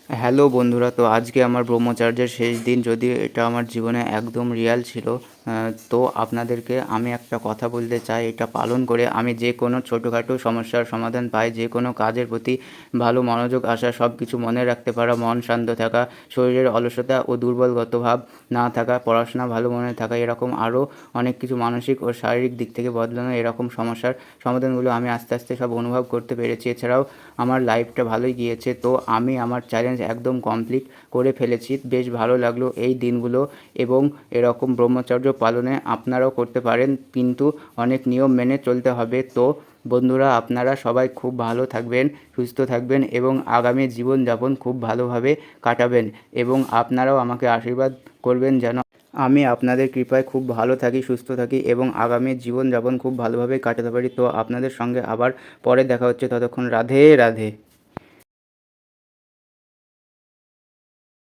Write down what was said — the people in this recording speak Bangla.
হ্যালো বন্ধুরা, তো আজকে আমার ব্রহ্মচর্যের শেষ দিন। যদিও এটা আমার জীবনে একদম রিয়াল ছিল। তো আপনাদেরকে আমি একটা কথা বলতে চাই, এটা পালন করে আমি যে কোনো ছোটোখাটো সমস্যার সমাধান পাই, যে কোনো কাজের প্রতি ভালো মনোযোগ আসা, সব কিছু মনে রাখতে পারা, মন শান্ত থাকা, শরীরের অলসতা ও দুর্বলগত ভাব না থাকা, পড়াশোনা ভালো মনে থাকা, এরকম আরও অনেক কিছু মানসিক ও শারীরিক দিক থেকে বদলানো, এরকম সমস্যার সমাধানগুলো আমি আস্তে আস্তে সব অনুভব করতে পেরেছি। এছাড়াও আমার লাইফটা ভালোই গিয়েছে। তো আমি আমার চ্যালেঞ্জ একদম কমপ্লিট করে ফেলেছি। বেশ ভালো লাগলো এই দিনগুলো, এবং এরকম ব্রহ্মচর্য পালনে আপনারাও করতে পারেন, কিন্তু অনেক নিয়ম মেনে চলতে হবে। তো বন্ধুরা, আপনারা সবাই খুব ভালো থাকবেন, সুস্থ থাকবেন এবং আগামী জীবনযাপন খুব ভালোভাবে কাটাবেন, এবং আপনারাও আমাকে আশীর্বাদ করবেন যেন আমি আপনাদের কৃপায় খুব ভালো থাকি, সুস্থ থাকি এবং আগামী জীবনযাপন খুব ভালোভাবে কাটাতে পারি। তো আপনাদের সঙ্গে আবার পরে দেখা হচ্ছে। ততক্ষণ রাধে রাধে।